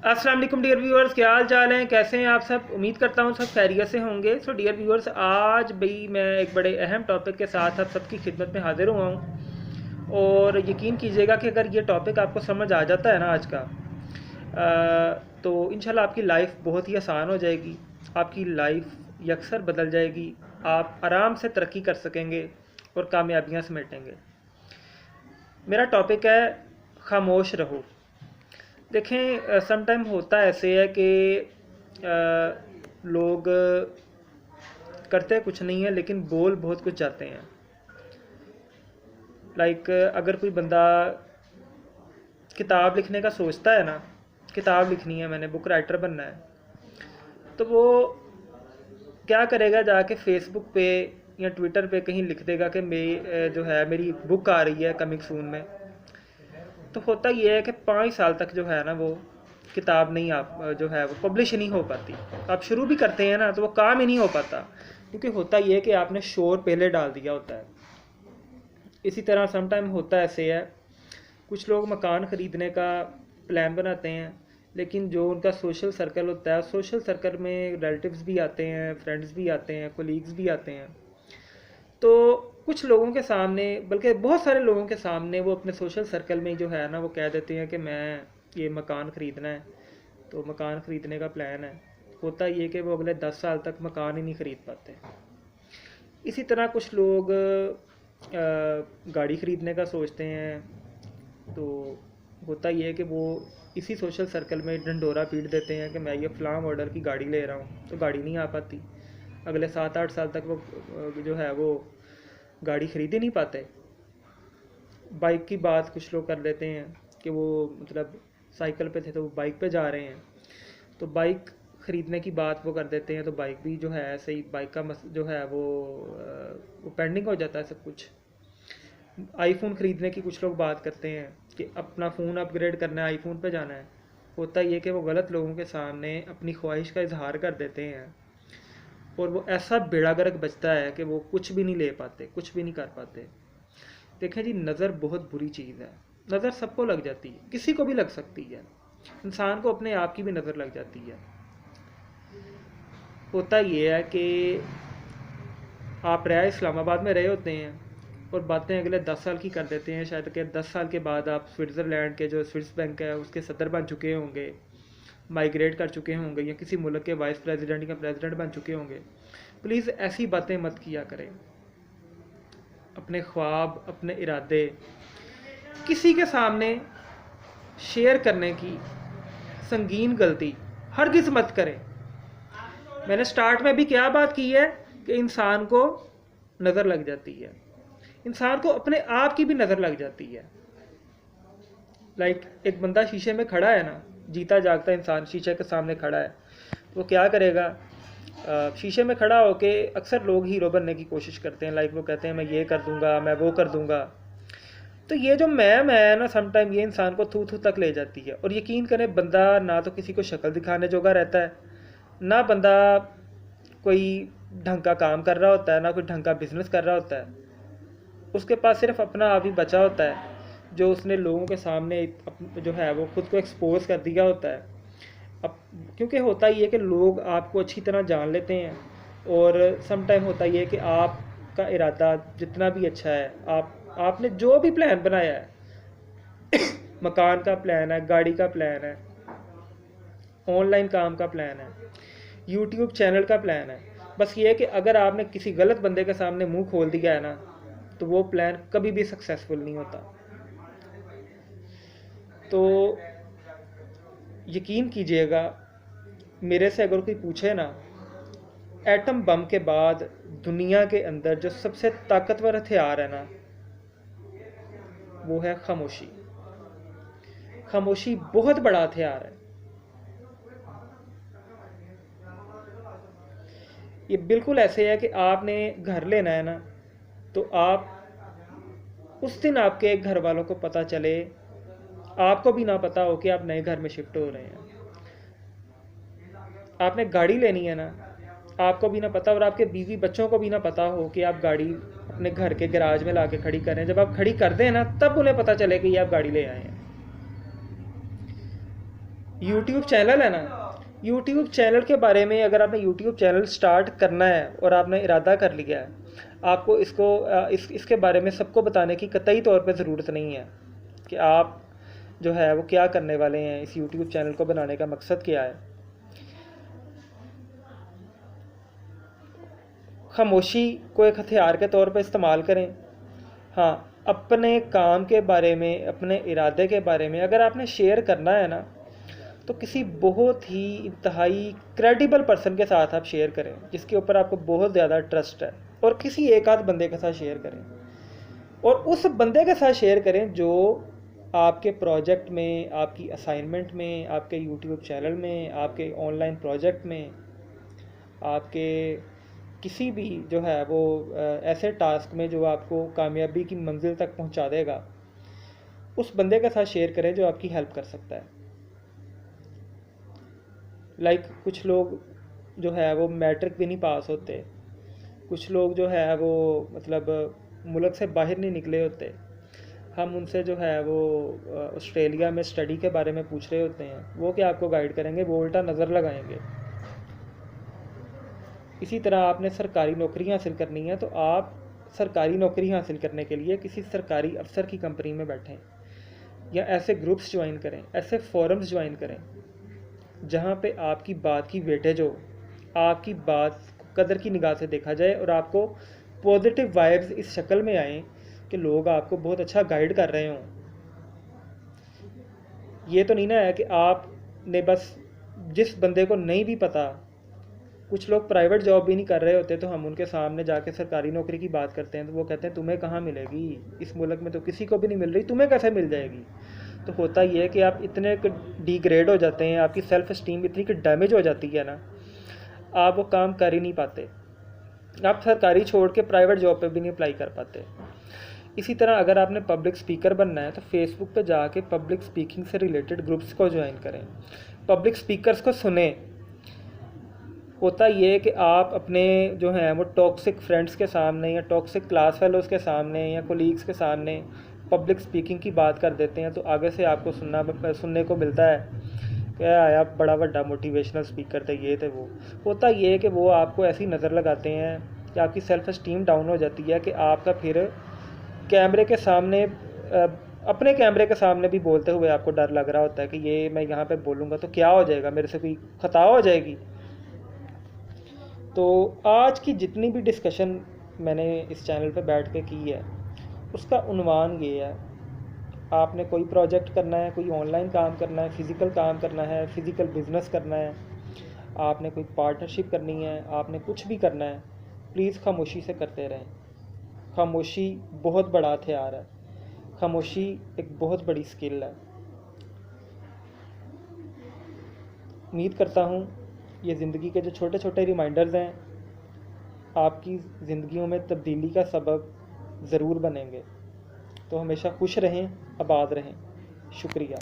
अस्सलाम वालेकुम dear viewers, क्या हाल चाल हैं, कैसे हैं आप सब। उम्मीद करता हूँ सब खैरियत से होंगे। सो डियर व्यूअर्स, आज भाई मैं एक बड़े अहम टॉपिक के साथ आप सबकी खिदमत में हाजिर हुआ हूँ। और यकीन कीजिएगा कि अगर ये टॉपिक आपको समझ आ जाता है ना आज का, तो इंशाल्लाह आपकी लाइफ बहुत ही आसान हो जाएगी। आपकी लाइफ यकसर बदल जाएगी। आप आराम से तरक्की कर सकेंगे और कामयाबियाँ समेटेंगे। मेरा टॉपिक है खामोश रहो। देखें, सम टाइम होता ऐसे है कि लोग करते कुछ नहीं है लेकिन बोल बहुत कुछ जाते हैं। लाइक अगर कोई बंदा किताब लिखने का सोचता है ना, किताब लिखनी है, मैंने बुक राइटर बनना है, तो वो क्या करेगा, जाके फेसबुक पे या ट्विटर पे कहीं लिख देगा कि जो है मेरी बुक आ रही है कमिंग सून में। तो होता ये है कि 5 साल तक जो है ना वो किताब नहीं, आप जो है वो पब्लिश नहीं हो पाती। आप शुरू भी करते हैं ना तो वो काम ही नहीं हो पाता, क्योंकि होता ये है कि आपने शोर पहले डाल दिया होता है। इसी तरह सम टाइम होता ऐसे है, कुछ लोग मकान ख़रीदने का प्लान बनाते हैं, लेकिन जो उनका सोशल सर्कल होता है, सोशल सर्कल में रिलेटिव्स भी आते हैं, फ्रेंड्स भी आते हैं, कोलीग्स भी आते हैं। तो कुछ लोगों के सामने, बल्कि बहुत सारे लोगों के सामने, वो अपने सोशल सर्कल में जो है ना वो कह देते हैं कि मैं ये मकान ख़रीदना है, तो मकान ख़रीदने का प्लान है। होता ये कि वो अगले 10 साल तक मकान ही नहीं ख़रीद पाते। इसी तरह कुछ लोग गाड़ी ख़रीदने का सोचते हैं, तो होता ये है कि वो इसी सोशल सर्कल में ढंडोरा पीट देते हैं कि मैं ये फ़लाँ मॉडल की गाड़ी ले रहा हूँ, तो गाड़ी नहीं आ पाती। अगले 7-8 साल तक वो जो है वो गाड़ी ख़रीद ही नहीं पाते। बाइक की बात कुछ लोग कर लेते हैं कि वो मतलब साइकिल पे थे तो वो बाइक पे जा रहे हैं, तो बाइक ख़रीदने की बात वो कर देते हैं, तो बाइक भी जो है ऐसे ही, बाइक का जो है वो पेंडिंग हो जाता है सब कुछ। आईफोन ख़रीदने की कुछ लोग बात करते हैं कि अपना फ़ोन अपग्रेड करना है, आईफोन पे जाना है। होता ये कि वो गलत लोगों के सामने अपनी ख्वाहिश का इजहार कर देते हैं, और वो ऐसा बेड़ा गर्क बचता है कि वो कुछ भी नहीं ले पाते, कुछ भी नहीं कर पाते। देखें जी, नज़र बहुत बुरी चीज़ है। नज़र सबको लग जाती है, किसी को भी लग सकती है। इंसान को अपने आप की भी नज़र लग जाती है। होता ये है कि आप रहे इस्लामाबाद में रहे होते हैं और बातें अगले 10 साल की कर देते हैं। शायद कि 10 साल के बाद आप स्विट्ज़रलैंड के जो स्विस बैंक है उसके सदर बन चुके होंगे, माइग्रेट कर चुके होंगे, या किसी मुल्क के वाइस प्रेसिडेंट या प्रेसिडेंट बन चुके होंगे। प्लीज़ ऐसी बातें मत किया करें। अपने ख्वाब, अपने इरादे किसी के सामने शेयर करने की संगीन गलती हरगिज़ मत करें। मैंने स्टार्ट में भी क्या बात की है कि इंसान को नज़र लग जाती है, इंसान को अपने आप की भी नज़र लग जाती है। लाइक एक बंदा शीशे में खड़ा है ना, जीता जागता इंसान शीशे के सामने खड़ा है, तो वो क्या करेगा, शीशे में खड़ा होके अक्सर लोग हीरो बनने की कोशिश करते हैं। लाइक वो कहते हैं मैं ये कर दूंगा, मैं वो कर दूंगा। तो ये जो मैं है ना, सम टाइम ये इंसान को थू थू तक ले जाती है। और यकीन करें, बंदा ना तो किसी को शक्ल दिखाने जोगा रहता है, ना बंदा कोई ढंग का काम कर रहा होता है, ना कोई ढंग का बिजनेस कर रहा होता है। उसके पास सिर्फ अपना आप ही बचा होता है, जो उसने लोगों के सामने जो है वो खुद को एक्सपोज कर दिया होता है। अब क्योंकि होता ही है कि लोग आपको अच्छी तरह जान लेते हैं, और सम टाइम होता ही है कि आपका इरादा जितना भी अच्छा है, आपने जो भी प्लान बनाया है मकान का प्लान है, गाड़ी का प्लान है, ऑनलाइन काम का प्लान है, यूट्यूब चैनल का प्लान है, बस ये है कि अगर आपने किसी गलत बंदे के सामने मुंह खोल दिया है ना, तो वो प्लान कभी भी सक्सेसफुल नहीं होता। तो यकीन कीजिएगा, मेरे से अगर कोई पूछे ना, एटम बम के बाद दुनिया के अंदर जो सबसे ताकतवर हथियार है ना, वो है खामोशी। खामोशी बहुत बड़ा हथियार है। ये बिल्कुल ऐसे है कि आपने घर लेना है ना, तो आप उस दिन आपके घर वालों को पता चले, आपको भी ना पता हो कि आप नए घर में शिफ्ट हो रहे हैं। आपने गाड़ी लेनी है ना, आपको भी ना पता, और आपके बीवी बच्चों को भी ना पता हो कि आप गाड़ी अपने घर के गैराज में लाके खड़ी करें। जब आप खड़ी कर दें ना, तब उन्हें पता चले कि ये आप गाड़ी ले आए हैं। यूट्यूब चैनल है ना, यूट्यूब चैनल के बारे में अगर आपने यूट्यूब चैनल स्टार्ट करना है और आपने इरादा कर लिया है, आपको इसके बारे में सबको बताने की कतई तौर पे ज़रूरत नहीं है कि आप जो है वो क्या करने वाले हैं, इस यूट्यूब चैनल को बनाने का मकसद क्या है। खामोशी को एक हथियार के तौर पर इस्तेमाल करें। हाँ, अपने काम के बारे में, अपने इरादे के बारे में अगर आपने शेयर करना है ना, तो किसी बहुत ही इंतहाई क्रेडिबल पर्सन के साथ आप शेयर करें, जिसके ऊपर आपको बहुत ज़्यादा ट्रस्ट है, और किसी एक आध बंदे के साथ शेयर करें, और उस बंदे के साथ शेयर करें जो आपके प्रोजेक्ट में, आपकी असाइनमेंट में, आपके यूट्यूब चैनल में, आपके ऑनलाइन प्रोजेक्ट में, आपके किसी भी जो है वो ऐसे टास्क में जो आपको कामयाबी की मंजिल तक पहुंचा देगा, उस बंदे के साथ शेयर करें जो आपकी हेल्प कर सकता है। कुछ लोग जो है वो मैट्रिक भी नहीं पास होते, कुछ लोग जो है वो मतलब मुल्क से बाहर नहीं निकले होते, हम उनसे जो है वो ऑस्ट्रेलिया में स्टडी के बारे में पूछ रहे होते हैं, वो क्या आपको गाइड करेंगे, वो उल्टा नज़र लगाएंगे। इसी तरह आपने सरकारी नौकरी हासिल करनी है, तो आप सरकारी नौकरी हासिल करने के लिए किसी सरकारी अफसर की कंपनी में बैठें, या ऐसे ग्रुप्स ज्वाइन करें, ऐसे फोरम्स ज्वाइन करें जहाँ पे आपकी बात की वेटेज हो, आपकी बात कदर की निगाह से देखा जाए, और आपको पॉजिटिव वाइब्स इस शक्ल में आए कि लोग आपको बहुत अच्छा गाइड कर रहे हों। ये तो नहीं ना है कि आपने बस जिस बंदे को नहीं भी पता, कुछ लोग प्राइवेट जॉब भी नहीं कर रहे होते, तो हम उनके सामने जाके सरकारी नौकरी की बात करते हैं तो वो कहते हैं तुम्हें कहाँ मिलेगी, इस मुल्क में तो किसी को भी नहीं मिल रही, तुम्हें कैसे मिल जाएगी। तो होता ये है कि आप इतने डिग्रेड हो जाते हैं, आपकी सेल्फ इस्टीम इतनी कि डैमेज हो जाती है ना, आप वो काम कर ही नहीं पाते, आप सरकारी छोड़ के प्राइवेट जॉब पे भी नहीं अप्लाई कर पाते। इसी तरह अगर आपने पब्लिक स्पीकर बनना है तो फेसबुक पे जाके पब्लिक स्पीकिंग से रिलेटेड ग्रुप्स को ज्वाइन करें, पब्लिक स्पीकर्स को सुने। होता ये है कि आप अपने जो हैं वो टॉक्सिक फ्रेंड्स के सामने, या टॉक्सिक क्लास फेलोज़ के सामने, या कोलीग्स के सामने पब्लिक स्पीकिंग की बात कर देते हैं, तो आगे से आपको सुनने को मिलता है क्या आया बड़ा बड़ा मोटिवेशनल स्पीकर थे, ये थे वो। होता ये है कि वो आपको ऐसी नज़र लगाते हैं कि आपकी सेल्फ इस्टीम डाउन हो जाती है, कि आपका फिर कैमरे के सामने अपने कैमरे के सामने भी बोलते हुए आपको डर लग रहा होता है कि ये मैं यहाँ पे बोलूँगा तो क्या हो जाएगा, मेरे से कोई खता हो जाएगी। तो आज की जितनी भी डिस्कशन मैंने इस चैनल पे बैठ के की है, उसका उन्वान ये है, आपने कोई प्रोजेक्ट करना है, कोई ऑनलाइन काम करना है, फ़िज़िकल काम करना है, फ़िज़िकल बिज़नेस करना है, आपने कोई पार्टनरशिप करनी है, आपने कुछ भी करना है, प्लीज़ खामोशी से करते रहें। खामोशी बहुत बड़ा हथियार है, खामोशी एक बहुत बड़ी स्किल है। उम्मीद करता हूँ ये ज़िंदगी के जो छोटे छोटे रिमाइंडर्स हैं आपकी ज़िंदगियों में तब्दीली का सबब ज़रूर बनेंगे। तो हमेशा खुश रहें, आबाद रहें। शुक्रिया।